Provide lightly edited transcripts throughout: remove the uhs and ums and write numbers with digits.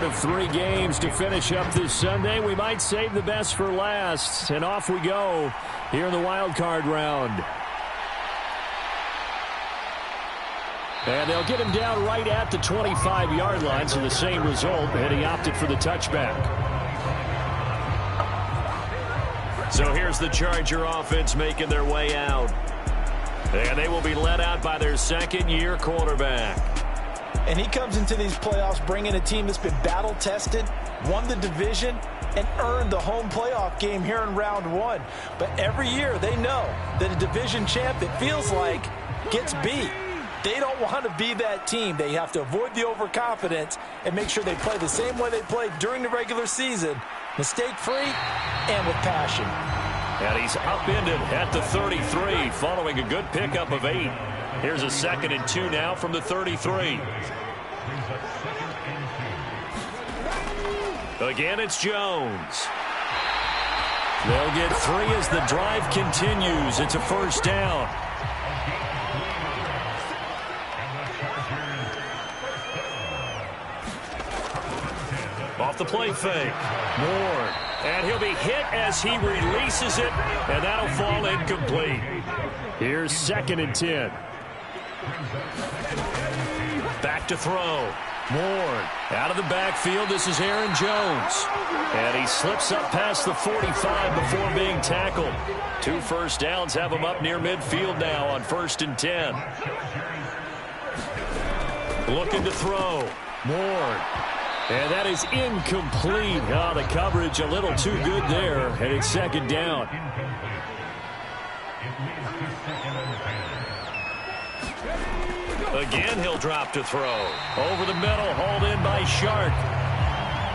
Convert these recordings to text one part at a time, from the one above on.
of 3 games to finish up this Sunday. We might save the best for last. And off we go here in the wild card round. And they'll get him down right at the 25-yard line, so the same result, and he opted for the touchback. So here's the Charger offense making their way out. And they will be led out by their second-year quarterback. And he comes into these playoffs bringing a team that's been battle-tested, won the division, and earned the home playoff game here in round 1. But every year they know that a division champ, it feels like, gets beat. They don't want to be that team. They have to avoid the overconfidence and make sure they play the same way they played during the regular season, mistake-free and with passion. And he's upended at the 33 following a good pickup of 8. Here's a 2nd and 2 now from the 33. Again, it's Jones. They'll get 3 as the drive continues. It's a first down. Off the play fake. Moore. And he'll be hit as he releases it, and that'll fall incomplete. Here's 2nd and 10. Back to throw. Moore out of the backfield. This is Aaron Jones. And he slips up past the 45 before being tackled. 2 first downs have him up near midfield now on 1st and 10. Looking to throw. Moore. And that is incomplete. Oh, the coverage a little too good there, and it's 2nd down. Again, he'll drop to throw. Over the middle, hauled in by Shark.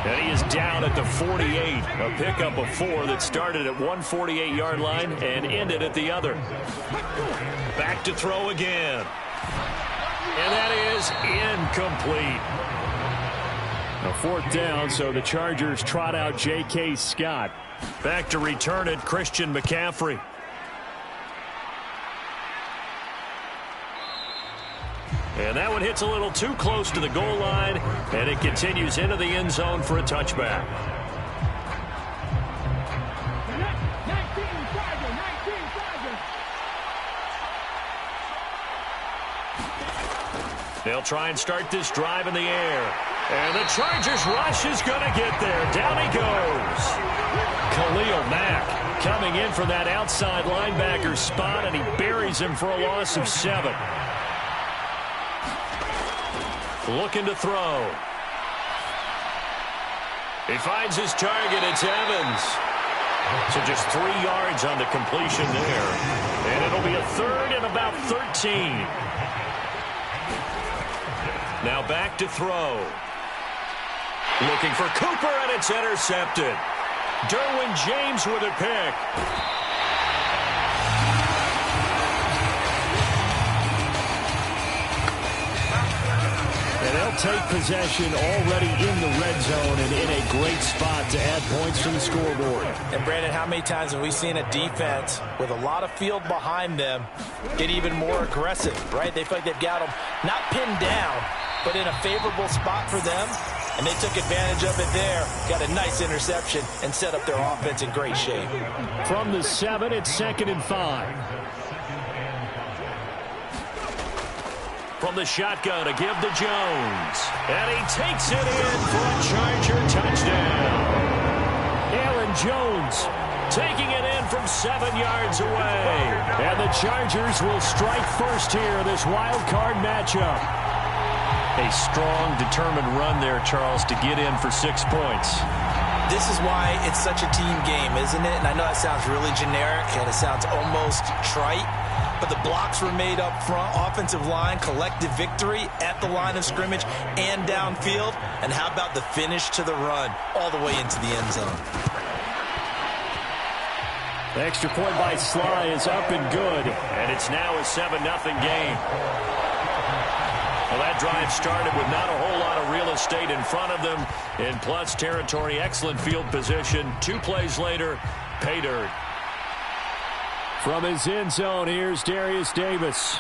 And he is down at the 48. A pickup of 4 that started at 148-yard line and ended at the other. Back to throw again. And that is incomplete. A 4th down, so the Chargers trot out J.K. Scott. Back to return it, Christian McCaffrey. And that one hits a little too close to the goal line, and it continues into the end zone for a touchback. They'll try and start this drive in the air. And the Chargers rush is going to get there. Down he goes. Khalil Mack coming in from that outside linebacker spot, and he buries him for a loss of 7. Looking to throw. He finds his target. It's Evans. So just 3 yards on the completion there. And it'll be a 3rd and about 13. Now back to throw. Looking for Cooper, and it's intercepted. Derwin James with a pick. And they'll take possession already in the red zone and in a great spot to add points to the scoreboard. And, Brandon, how many times have we seen a defense with a lot of field behind them get even more aggressive, right? They feel like they've got them not pinned down, but in a favorable spot for them. And they took advantage of it there. Got a nice interception and set up their offense in great shape. From the 7, it's 2nd and 5. From the shotgun to give to Jones. And he takes it in for a Charger touchdown. Aaron Jones taking it in from 7 yards away. And the Chargers will strike first here in this wild card matchup. A strong, determined run there, Charles, to get in for 6 points. This is why it's such a team game, isn't it? And I know that sounds really generic, and it sounds almost trite, but the blocks were made up front, offensive line, collective victory at the line of scrimmage and downfield. And how about the finish to the run all the way into the end zone? The extra point by Sly is up and good, and it's now a 7-0 game. Well, that drive started with not a whole lot of real estate in front of them. In plus territory, excellent field position. 2 plays later, pay dirt. From his end zone, here's Darius Davis.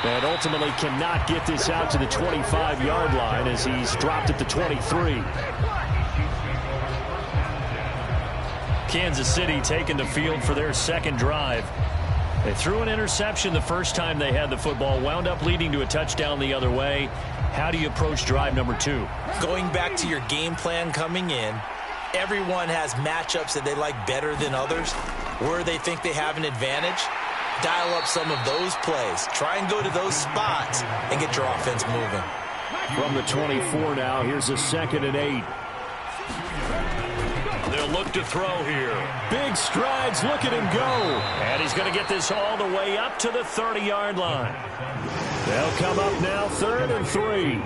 And ultimately cannot get this out to the 25-yard line as he's dropped at the 23. Kansas City taking the field for their second drive. They threw an interception the first time they had the football, wound up leading to a touchdown the other way. How do you approach drive number 2? Going back to your game plan coming in, everyone has matchups that they like better than others, where they think they have an advantage. Dial up some of those plays. Try and go to those spots and get your offense moving. From the 24 now, here's a 2nd and 8. They'll look to throw here. Big strides, look at him go. And he's going to get this all the way up to the 30-yard line. They'll come up now 3rd and 3.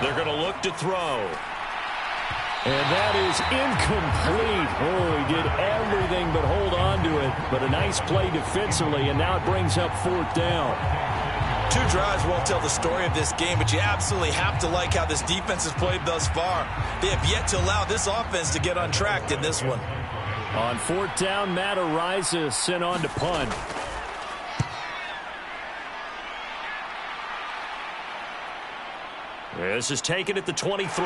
They're going to look to throw. And that is incomplete. Oh, he did everything but hold on to it. But a nice play defensively, and now it brings up 4th down. 2 drives won't tell the story of this game, but you absolutely have to like how this defense has played thus far. They have yet to allow this offense to get on track in this one. On 4th down, Matt Araiza sent on to punt. This is taken at the 23.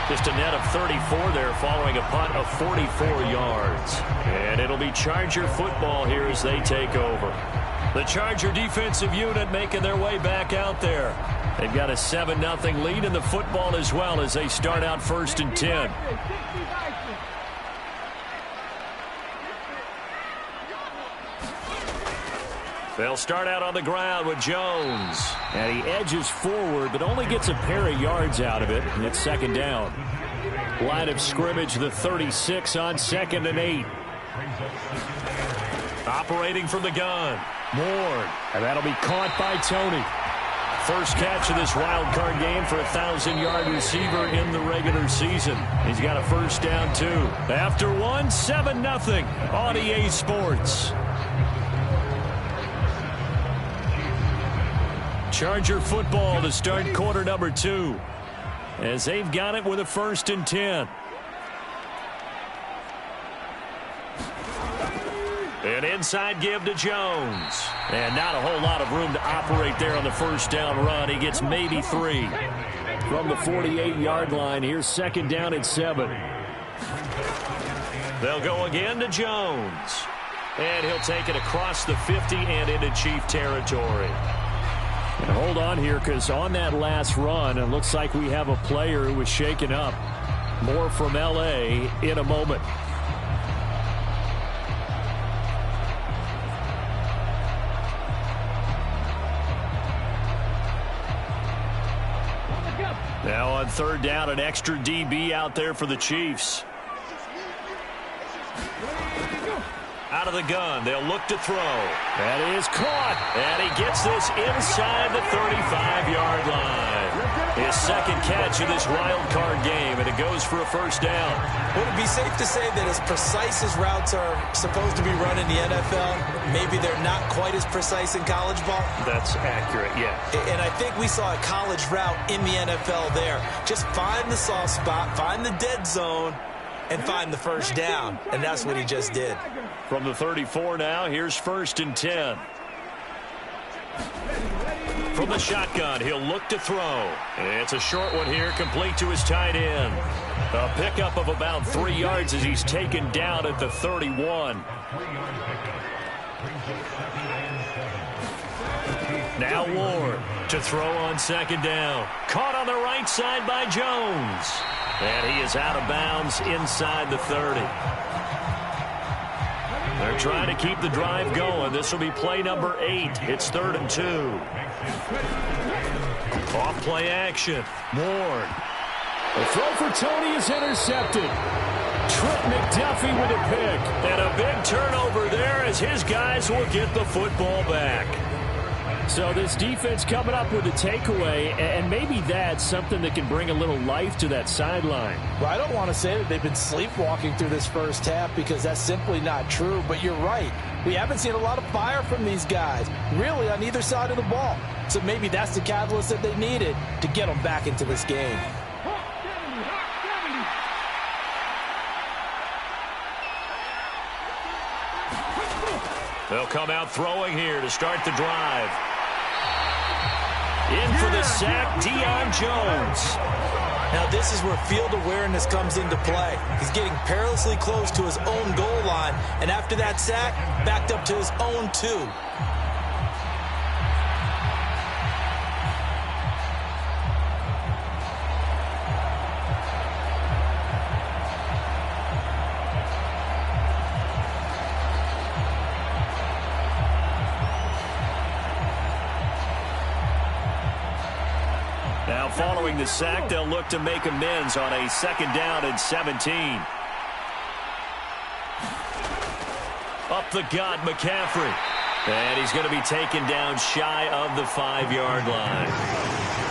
Just a net of 34 there following a punt of 44 yards. And it'll be Charger football here as they take over. The Charger defensive unit making their way back out there. They've got a 7-0 lead in the football as well as they start out 1st and 10. They'll start out on the ground with Jones. And he edges forward, but only gets a pair of yards out of it. And it's 2nd down. Line of scrimmage, the 36 on 2nd and 8. Operating from the gun. Ward. And that'll be caught by Tony. First catch of this wild card game for a 1,000-yard receiver in the regular season. He's got a 1st down, too. After one, 7-0 on EA Sports. Charger football to start quarter number 2 as they've got it with a 1st and 10. An inside give to Jones. And not a whole lot of room to operate there on the 1st down run. He gets maybe 3. From the 48-yard line, here's 2nd down and 7. They'll go again to Jones. And he'll take it across the 50 and into Chief territory. And hold on here, because on that last run, it looks like we have a player who was shaken up. More from L.A. in a moment. Now on 3rd down, an extra DB out there for the Chiefs. Out of the gun, they'll look to throw. That is caught, and he gets this inside the 35-yard line. His 2nd catch of this wild card game, and it goes for a 1st down. Would it be safe to say that as precise as routes are supposed to be run in the NFL, maybe they're not quite as precise in college ball? That's accurate, yeah. And I think we saw a college route in the NFL there. Just find the soft spot, find the dead zone, and find the 1st down. And that's what he just did. From the 34 now, here's 1st and 10. From the shotgun, he'll look to throw. It's a short one here, complete to his tight end. A pickup of about 3 yards as he's taken down at the 31. Now Ward to throw on 2nd down. Caught on the right side by Jones. And he is out of bounds inside the 30. They're trying to keep the drive going. This will be play number 8. It's 3rd and 2. Off play action. Ward. The throw for Tony is intercepted. Trent McDuffie with a pick. And a big turnover there as his guys will get the football back. So this defense coming up with a takeaway, and maybe that's something that can bring a little life to that sideline. Well, I don't want to say that they've been sleepwalking through this first half because that's simply not true, but you're right. We haven't seen a lot of fire from these guys, really, on either side of the ball. So maybe that's the catalyst that they needed to get them back into this game. They'll come out throwing here to start the drive. In for the sack, Deion Jones. Now this is where field awareness comes into play. He's getting perilously close to his own goal line, and after that sack, backed up to his own 2. Now following the sack, they'll look to make amends on a 2nd down and 17. Up the gut, McCaffrey. And he's going to be taken down shy of the 5-yard line.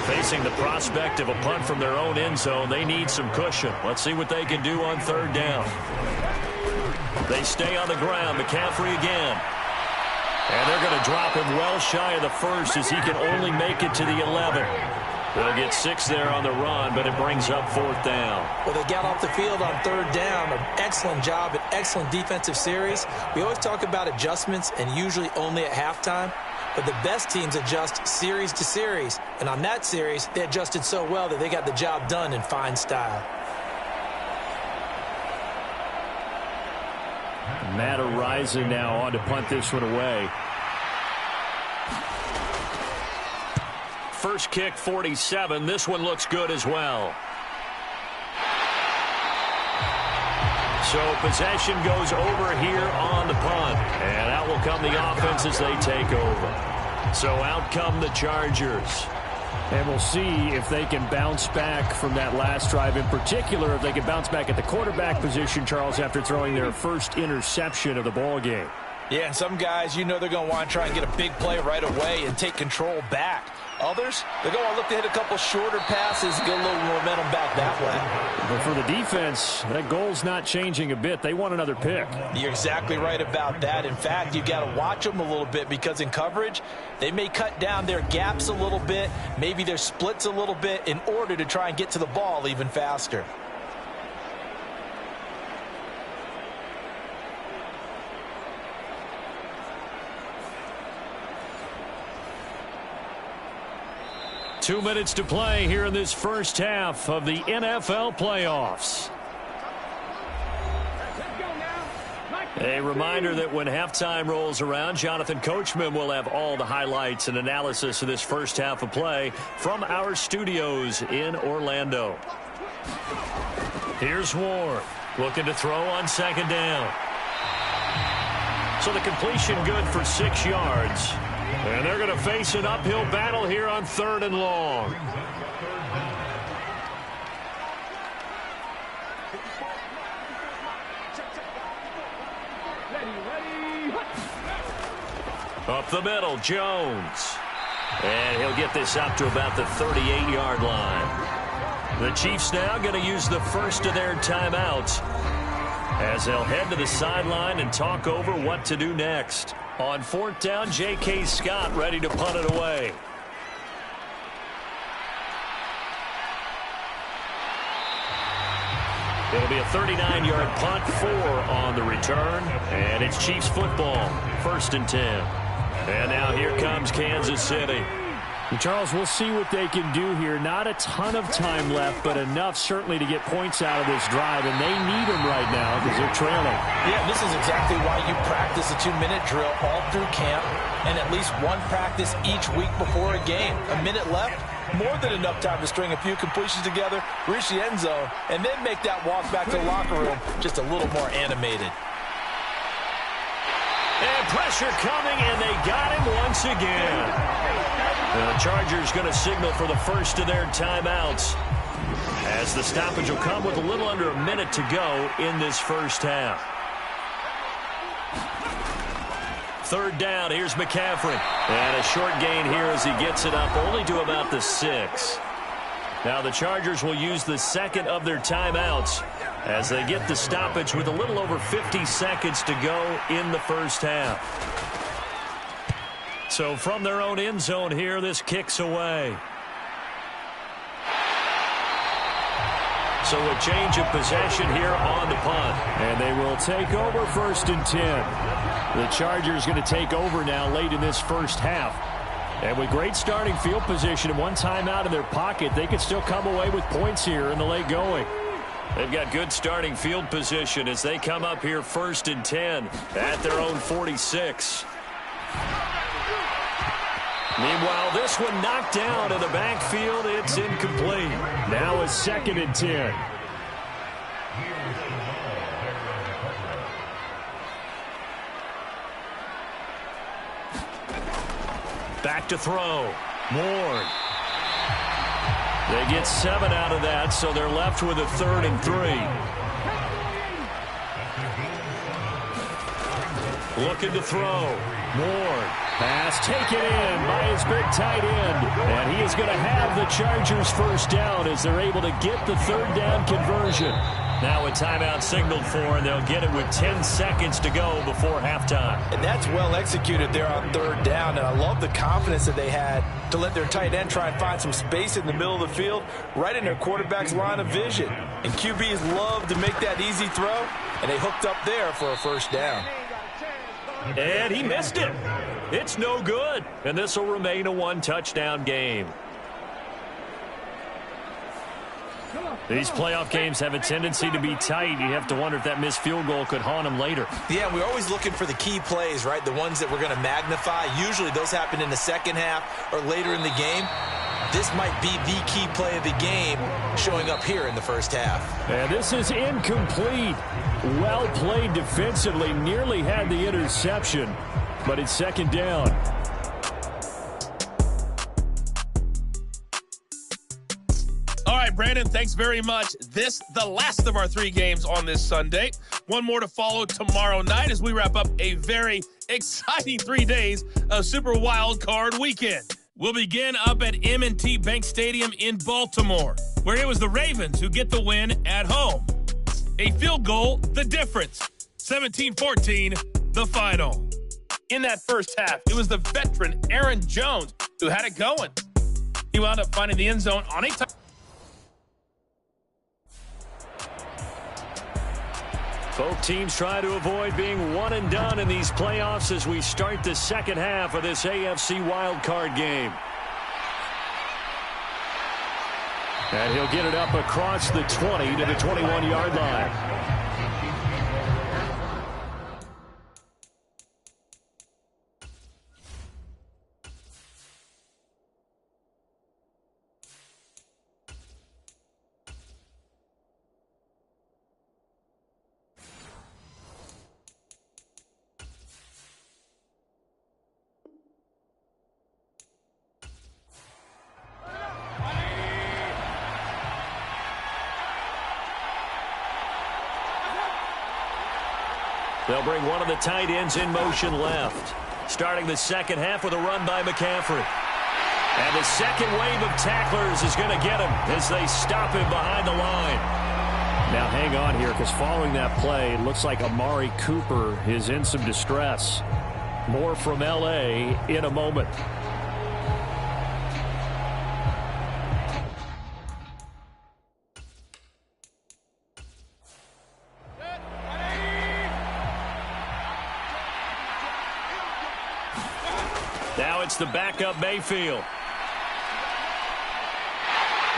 Facing the prospect of a punt from their own end zone, they need some cushion. Let's see what they can do on 3rd down. They stay on the ground. McCaffrey again. And they're going to drop him well shy of the 1st as he can only make it to the 11. They'll get 6 there on the run, but it brings up 4th down. Well, they got off the field on 3rd down. An excellent job, an excellent defensive series. We always talk about adjustments and usually only at halftime. But the best teams adjust series to series. And on that series, they adjusted so well that they got the job done in fine style. Matt Araiza now on to punt this one away. First kick, 47. This one looks good as well. So possession goes over here on the punt. And out will come the offense as they take over. So out come the Chargers. And we'll see if they can bounce back from that last drive. In particular, if they can bounce back at the quarterback position, Charles, after throwing their first interception of the ball game. Yeah, and some guys, you know they're going to want to try and get a big play right away and take control back. Others, they're going to look to hit a couple shorter passes and get a little momentum back that way. But for the defense, that goal's not changing a bit. They want another pick. You're exactly right about that. In fact, you've got to watch them a little bit because in coverage, they may cut down their gaps a little bit, maybe their splits a little bit in order to try and get to the ball even faster. Two minutes to play here in this first half of the NFL playoffs. A reminder that when halftime rolls around, Jonathan Coachman will have all the highlights and analysis of this first half of play from our studios in Orlando. Here's Ward looking to throw on 2nd down. So the completion good for 6 yards. And they're going to face an uphill battle here on 3rd and long. Up the middle, Jones. And he'll get this up to about the 38-yard line. The Chiefs now going to use the first of their timeouts as they'll head to the sideline and talk over what to do next. On 4th down, J.K. Scott ready to punt it away. It'll be a 39-yard punt, 4 on the return, and it's Chiefs football, 1st and 10. And now here comes Kansas City. And Charles, we'll see what they can do here. Not a ton of time left, but enough certainly to get points out of this drive, and they need them right now because they're trailing. Yeah, this is exactly why you practice a 2-minute drill all through camp and at least one practice each week before a game. A minute left, more than enough time to string a few completions together, reach the end zone, and then make that walk back to the locker room just a little more animated. And pressure coming, and they got him once again. The Chargers going to signal for the first of their timeouts as the stoppage will come with a little under a minute to go in this first half. 3rd down, here's McCaffrey. And a short gain here as he gets it up only to about the 6. Now the Chargers will use the second of their timeouts as they get the stoppage with a little over 50 seconds to go in the first half. So from their own end zone here, this kicks away. So a change of possession here on the punt. And they will take over 1st and 10. The Chargers going to take over now late in this first half. And with great starting field position and one timeout in their pocket, they could still come away with points here in the late going. They've got good starting field position as they come up here 1st and 10 at their own 46. Meanwhile, this one knocked down in the backfield. It's incomplete. Now a 2nd and 10. Back to throw. Ward. They get 7 out of that, so they're left with a 3rd and 3. Looking to throw. Ward. Pass taken in by his big tight end. And he is going to have the Chargers first down as they're able to get the 3rd down conversion. Now a timeout signaled for, and they'll get it with 10 seconds to go before halftime. And that's well executed there on 3rd down. And I love the confidence that they had to let their tight end try and find some space in the middle of the field, right in their quarterback's line of vision. And QBs love to make that easy throw, and they hooked up there for a 1st down. And he missed it. It's no good. And this will remain a 1-touchdown game. These playoff games have a tendency to be tight. You have to wonder if that missed field goal could haunt them later. Yeah, we're always looking for the key plays, right? The ones that we're going to magnify. Usually those happen in the second half or later in the game. This might be the key play of the game showing up here in the first half. And this is incomplete. Well played defensively. Nearly had the interception, but it's 2nd down. All right, Brandon, thanks very much. This, the last of our 3 games on this Sunday. One more to follow tomorrow night as we wrap up a very exciting 3 days of Super Wild Card Weekend. We'll begin up at M&T Bank Stadium in Baltimore, where it was the Ravens who get the win at home. A field goal, the difference. 17-14, the final. In that first half, it was the veteran Aaron Jones who had it going. He wound up finding the end zone on a touchdown. Both teams try to avoid being one and done in these playoffs as we start the second half of this AFC wildcard game. And he'll get it up across the 20 to the 21-yard line. They'll bring one of the tight ends in motion left. Starting the second half with a run by McCaffrey. And the second wave of tacklers is going to get him as they stop him behind the line. Now hang on here, because following that play, it looks like Amari Cooper is in some distress. More from L.A. in a moment. Now it's the backup Mayfield.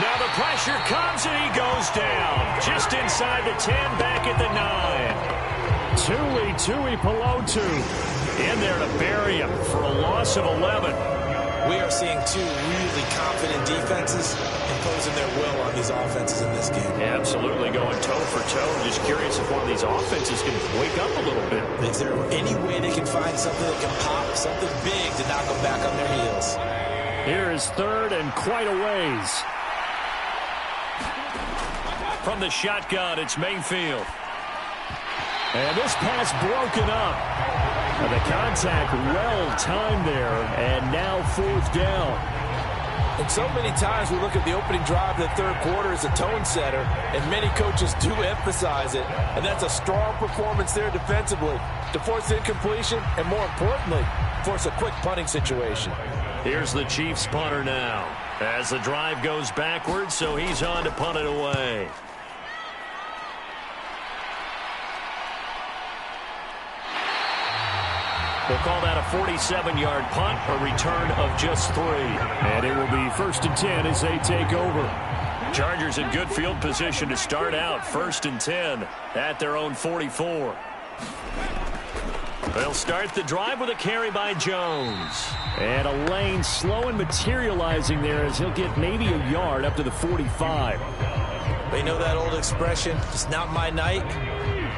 Now the pressure comes and he goes down. Just inside the 10, back at the 9. Tui Pelotu in there to bury him for a loss of 11. We are seeing 2 really confident defenses imposing their will on these offenses in this game. Yeah, absolutely, going toe for toe. Just curious if one of these offenses can wake up a little bit. Is there any way they can find something that can pop, something big to knock them back on their heels? Here is third and quite a ways. From the shotgun, it's Mayfield. And this pass broken up. And the contact well timed there, and now fourth down. And so many times we look at the opening drive of the third quarter as a tone setter, and many coaches do emphasize it. And that's a strong performance there defensively to force incompletion and, more importantly, force a quick punting situation. Here's the Chiefs punter now as the drive goes backwards, so he's on to punt it away. We'll call that a 47-yard punt, a return of just 3. And it will be 1st and 10 as they take over. Chargers in good field position to start out. 1st and 10 at their own 44. They'll start the drive with a carry by Jones. And a lane slow and materializing there as he'll get maybe a yard up to the 45. They know that old expression, it's not my night.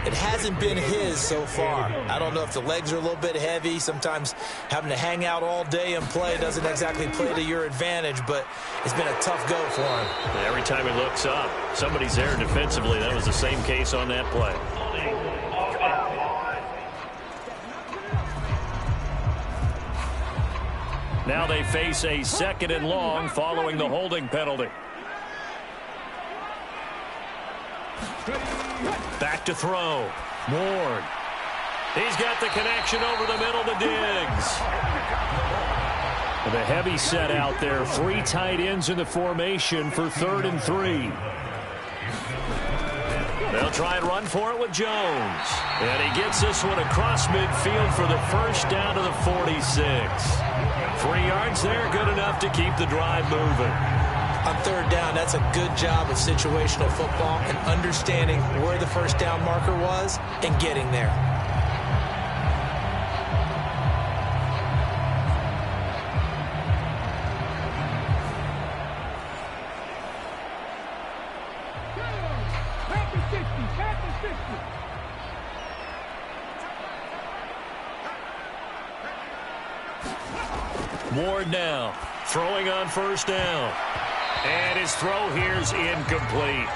It hasn't been his so far. I don't know if the legs are a little bit heavy. Sometimes having to hang out all day and play doesn't exactly play to your advantage, but it's been a tough go for him. Every time he looks up, somebody's there defensively. That was the same case on that play. Now they face a 2nd and long following the holding penalty. Back to throw. Ward. He's got the connection over the middle to Diggs. The heavy set out there. 3 tight ends in the formation for 3rd and 3. They'll try and run for it with Jones. And he gets this one across midfield for the first down to the 46. 3 yards there, good enough to keep the drive moving. On 3rd down, that's a good job of situational football and understanding where the first down marker was and getting there. Ward now, throwing on 1st down. And his throw here's incomplete.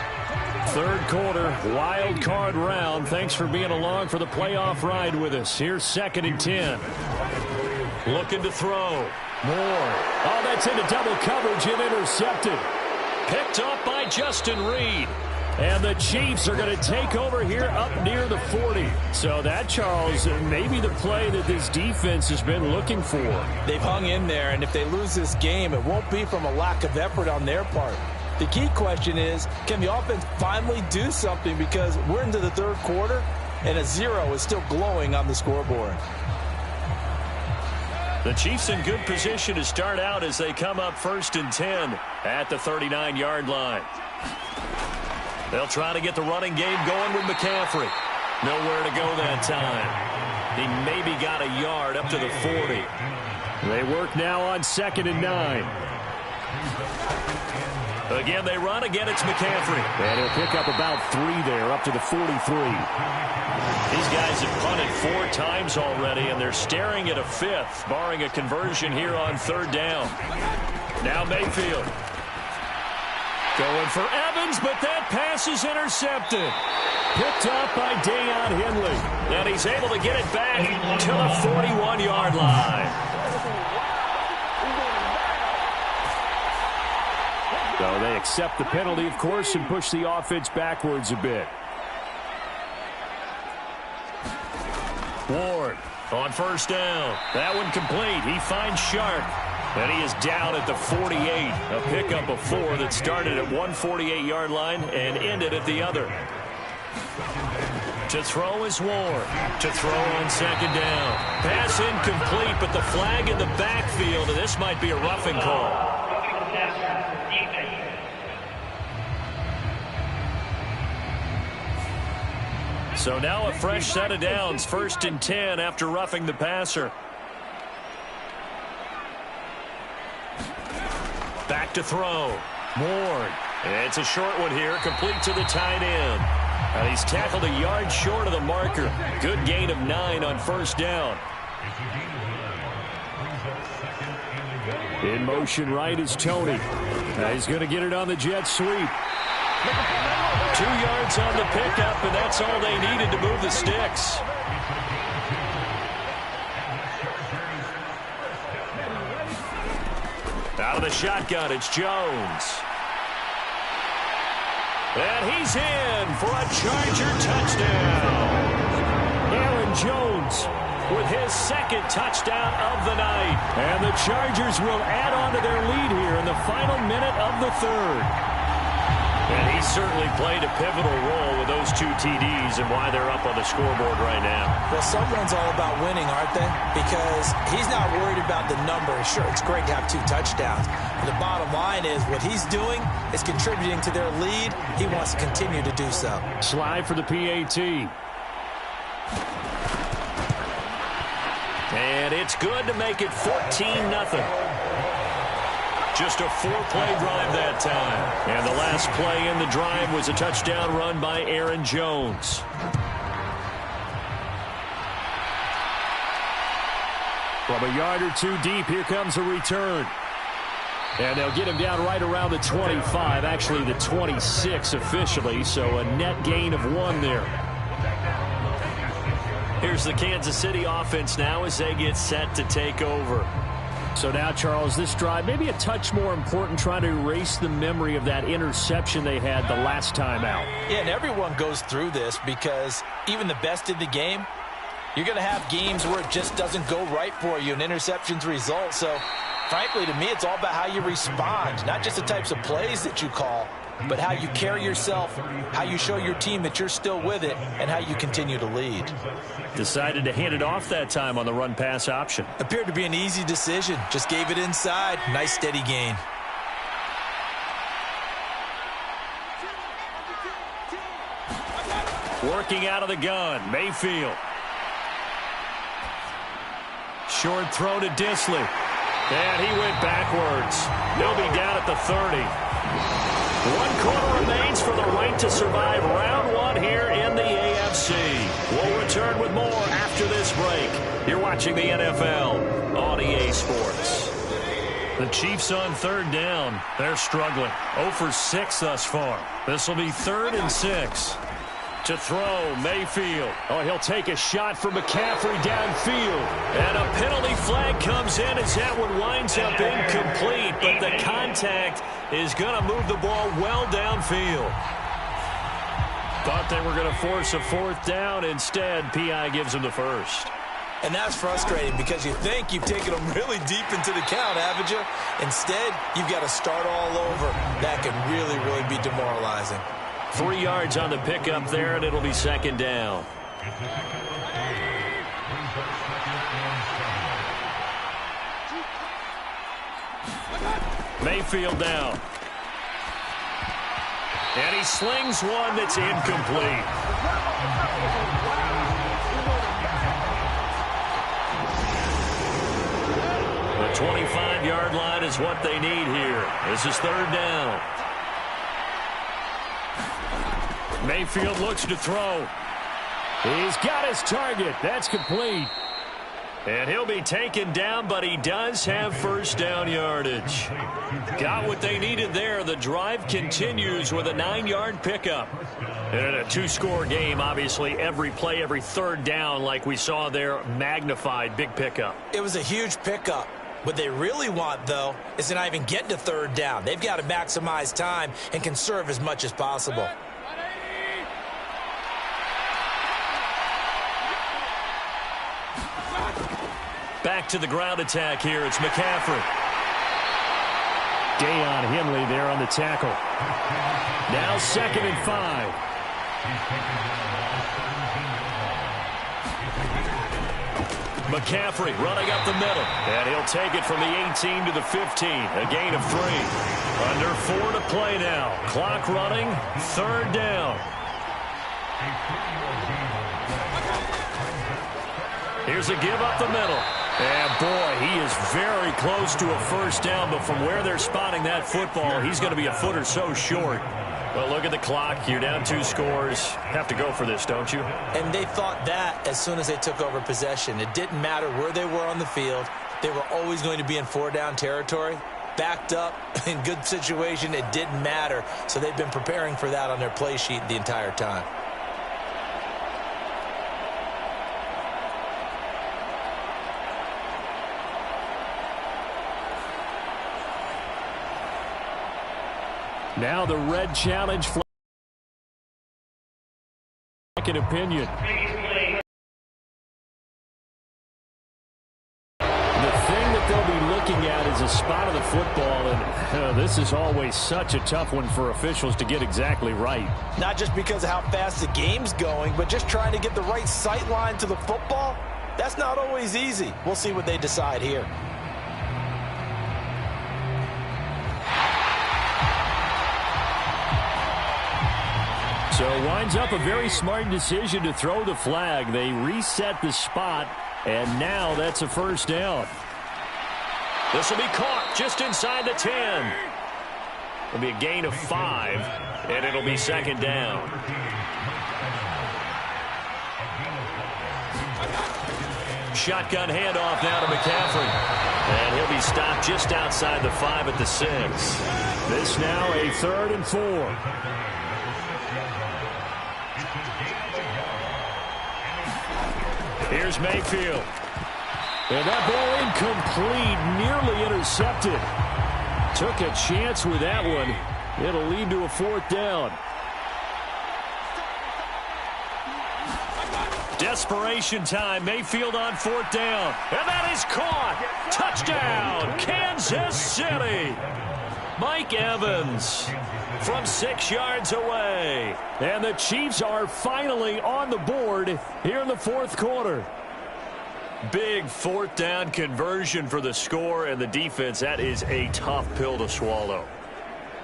3rd quarter, wild card round. Thanks for being along for the playoff ride with us. Here's 2nd and 10. Looking to throw. Moore. Oh, that's into double coverage and intercepted. Picked up by Justin Reed. And the Chiefs are going to take over here up near the 40. So that, Charles, may be the play that this defense has been looking for. They've hung in there, and if they lose this game, it won't be from a lack of effort on their part. The key question is, can the offense finally do something? Because we're into the 3rd quarter, and a 0 is still glowing on the scoreboard. The Chiefs in good position to start out as they come up 1st and 10 at the 39-yard line. They'll try to get the running game going with McCaffrey. Nowhere to go that time. He maybe got a yard up to the 40. They work now on 2nd and 9. Again, they run. Again, it's McCaffrey. And he'll pick up about 3 there, up to the 43. These guys have punted 4 times already, and they're staring at a 5th, barring a conversion here on 3rd down. Now Mayfield. Going for Evans, but that pass is intercepted. Picked up by Deion Henley. And he's able to get it back to the 41-yard line. So they accept the penalty, of course, and push the offense backwards a bit. Ward on 1st down. That one complete. He finds Shark. And he is down at the 48. A pickup of 4 that started at 148-yard line and ended at the other. To throw is Ward. To throw on 2nd down. Pass incomplete, but the flag in the backfield, and this might be a roughing call. So now a fresh set of downs. 1st and 10 after roughing the passer. Back to throw. Ward. It's a short one here, complete to the tight end. And he's tackled a yard short of the marker. Good gain of 9 on 1st down. In motion right is Tony. He's going to get it on the jet sweep. 2 yards on the pickup, and that's all they needed to move the sticks. Out of the shotgun, it's Jones. And he's in for a Charger touchdown. Aaron Jones with his 2nd touchdown of the night. And the Chargers will add on to their lead here in the final minute of the 3rd. And he certainly played a pivotal role with those 2 TDs and why they're up on the scoreboard right now. Well, someone's all about winning, aren't they? Because he's not worried about the number. Sure, it's great to have 2 touchdowns. But the bottom line is what he's doing is contributing to their lead. He wants to continue to do so. Slide for the PAT. And it's good to make it 14-0. Just a 4-play drive that time. And the last play in the drive was a touchdown run by Aaron Jones. From a yard or 2 deep, here comes a return. And they'll get him down right around the 25, actually the 26 officially, so a net gain of 1 there. Here's the Kansas City offense now as they get set to take over. So now, Charles, this drive maybe a touch more important, trying to erase the memory of that interception they had the last time out. Yeah, and everyone goes through this because even the best in the game, you're going to have games where it just doesn't go right for you, and interceptions result. So, frankly, to me, it's all about how you respond, not just the types of plays that you call, but how you carry yourself, how you show your team that you're still with it, and how you continue to lead. Decided to hand it off that time on the run-pass option. Appeared to be an easy decision. Just gave it inside. Nice, steady gain. Working out of the gun, Mayfield. Short throw to Disley. And he went backwards. He'll be down at the 30. 1 quarter remains for the right to survive round 1 here in the AFC. We'll return with more after this break. You're watching the NFL on EA Sports. The Chiefs on 3rd down. They're struggling. 0 for 6 thus far. This will be 3rd and 6. To throw, Mayfield. Oh, he'll take a shot from McCaffrey downfield. And a penalty flag comes in as that one winds up incomplete, but the contact is going to move the ball well downfield. Thought they were going to force a 4th down. Instead, P.I. gives them the 1st. And that's frustrating because you think you've taken them really deep into the count, haven't you? Instead, you've got to start all over. That can really, really be demoralizing. 3 yards on the pickup there, and it'll be 2nd down. Mayfield down. And he slings one that's incomplete. The 25-yard line is what they need here. This is 3rd down. Mayfield looks to throw. He's got his target. That's complete. And he'll be taken down, but he does have 1st down yardage. Got what they needed there. The drive continues with a 9-yard pickup. And in a 2-score game, obviously, every play, every 3rd down, like we saw there, magnified, big pickup. It was a huge pickup. What they really want, though, is to not even get to 3rd down. They've got to maximize time and conserve as much as possible. Back to the ground attack here. It's McCaffrey. Deion Henley there on the tackle. Now 2nd and 5. McCaffrey running up the middle. And he'll take it from the 18 to the 15. A gain of 3. Under 4 to play now. Clock running. 3rd down. Here's a give up the middle. And, boy, he is very close to a 1st down, but from where they're spotting that football, he's going to be a foot or so short. Well, look at the clock. You're down 2 scores. Have to go for this, don't you? And they thought that as soon as they took over possession. It didn't matter where they were on the field. They were always going to be in 4-down territory. Backed up, in good situation, it didn't matter. So they've been preparing for that on their play sheet the entire time. Now the red challenge flag. Second opinion. The thing that they'll be looking at is a spot of the football, and this is always such a tough one for officials to get exactly right. Not just because of how fast the game's going, but just trying to get the right sight line to the football. That's not always easy. We'll see what they decide here. So winds up a very smart decision to throw the flag. They reset the spot, and now that's a first down. This will be caught just inside the 10. It'll be a gain of 5, and it'll be second down. Shotgun handoff now to McCaffrey. And he'll be stopped just outside the 5 at the 6. This now a 3rd and 4. Here's Mayfield. And that ball incomplete, nearly intercepted. Took a chance with that one. It'll lead to a 4th down. Desperation time. Mayfield on 4th down. And that is caught. Touchdown, Kansas City. Mike Evans from 6 yards away. And the Chiefs are finally on the board here in the 4th quarter. Big 4th down conversion for the score, and the defense, that is a tough pill to swallow.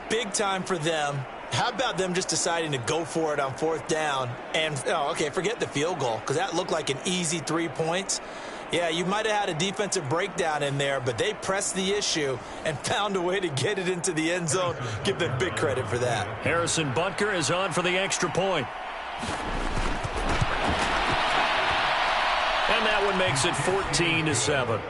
Big time for them. How about them just deciding to go for it on 4th down? And, forget the field goal, because that looked like an easy 3 points. Yeah, you might have had a defensive breakdown in there, but they pressed the issue and found a way to get it into the end zone. Give them big credit for that. Harrison Butker is on for the extra point. And that one makes it 14-7.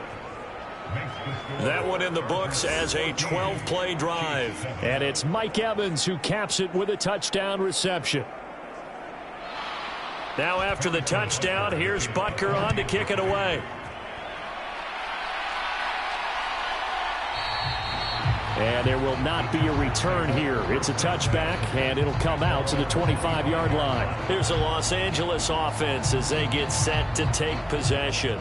That one in the books as a 12-play drive. And it's Mike Evans who caps it with a touchdown reception. Now after the touchdown, here's Butker on to kick it away. And there will not be a return here. It's a touchback, and it'll come out to the 25-yard line. Here's the Los Angeles offense as they get set to take possession.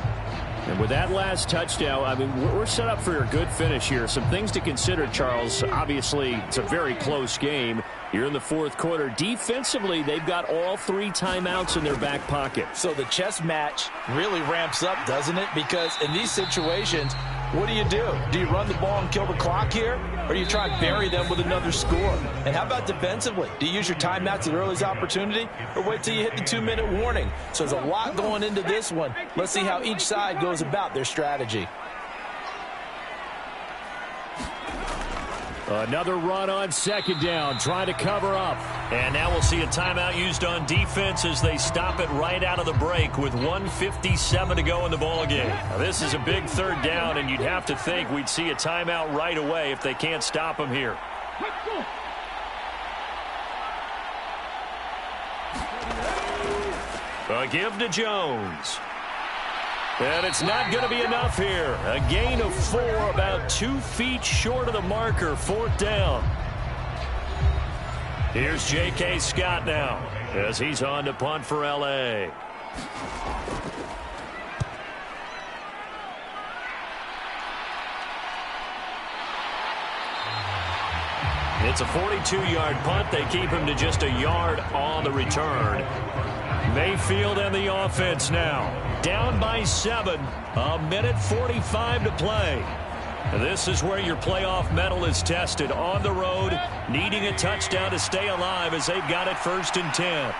And with that last touchdown, I mean, we're set up for a good finish here. Some things to consider, Charles. Obviously, it's a very close game. You're in the 4th quarter. Defensively, they've got all 3 timeouts in their back pocket. So the chess match really ramps up, doesn't it? Because in these situations, what do? Do you run the ball and kill the clock here? Or do you try and bury them with another score? And how about defensively? Do you use your timeouts at earliest opportunity? Or wait till you hit the 2-minute warning? So there's a lot going into this one. Let's see how each side goes about their strategy. Another run on 2nd down, trying to cover up. And now we'll see a timeout used on defense as they stop it right out of the break with 1:57 to go in the ballgame. Now, this is a big 3rd down, and you'd have to think we'd see a timeout right away if they can't stop them here. A give to Jones. And it's not going to be enough here. A gain of 4, about 2 feet short of the marker, 4th down. Here's J.K. Scott now as he's on to punt for L.A. It's a 42-yard punt. They keep him to just a yard on the return. Mayfield and the offense now. Down by 7. 1:45 to play. This is where your playoff medal is tested. On the road, needing a touchdown to stay alive as they've got it 1st and 10.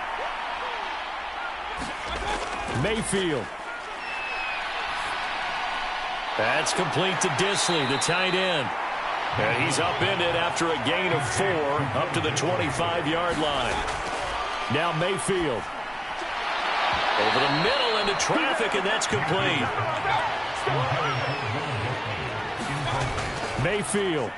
Mayfield. That's complete to Disley, the tight end. And he's upended after a gain of 4 up to the 25-yard line. Now Mayfield. Over the middle into traffic, and that's complete. Mayfield.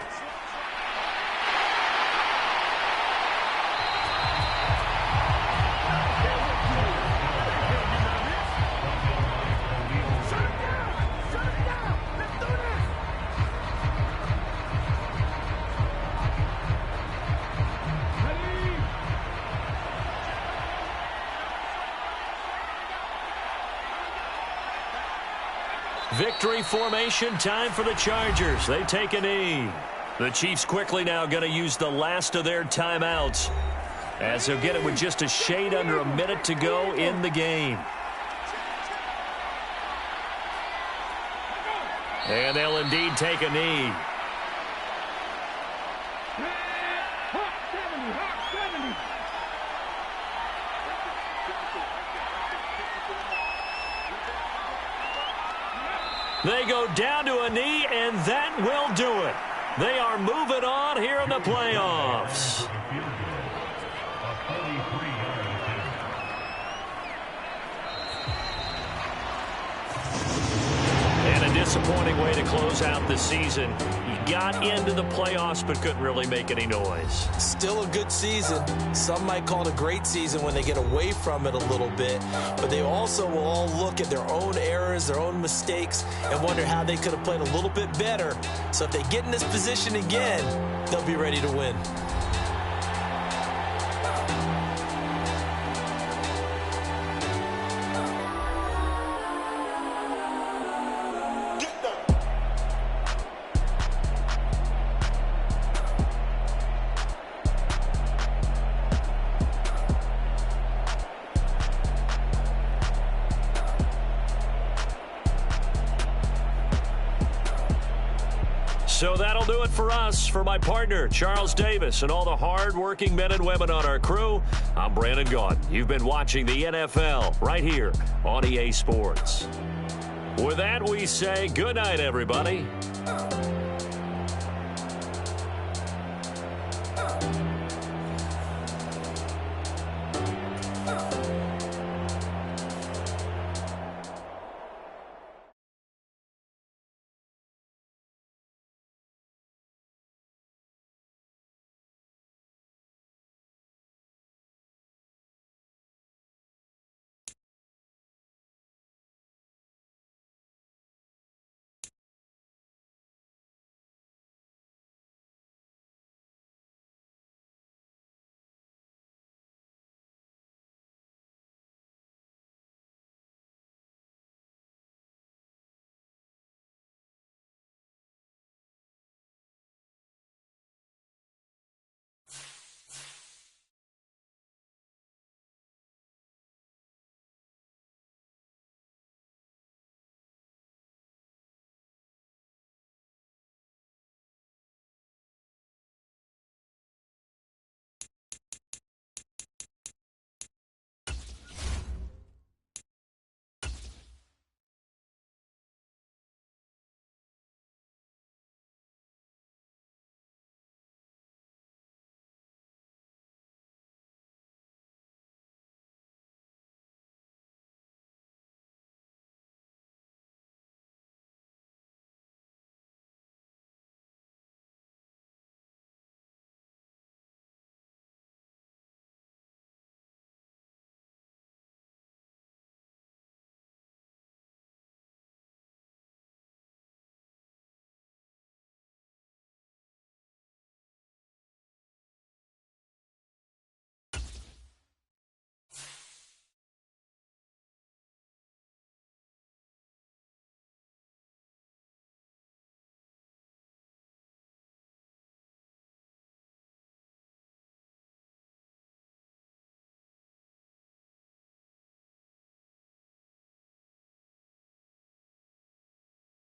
Victory formation time for the Chargers. They take a knee. The Chiefs quickly now going to use the last of their timeouts, as they'll get it with just a shade under a minute to go in the game. And they'll indeed take a knee. They go down to a knee, and that will do it. They are moving on here in the playoffs. And a disappointing way to close out the season. He got into the playoffs but couldn't really make any noise. Still a good season. Some might call it a great season when they get away from it a little bit. But they also will all look at their own errors, their own mistakes, and wonder how they could have played a little bit better. So if they get in this position again, they'll be ready to win. So that'll do it for us. For my partner, Charles Davis, and all the hard-working men and women on our crew, I'm Brandon Gaudin. You've been watching the NFL right here on EA Sports. With that, we say good night, everybody.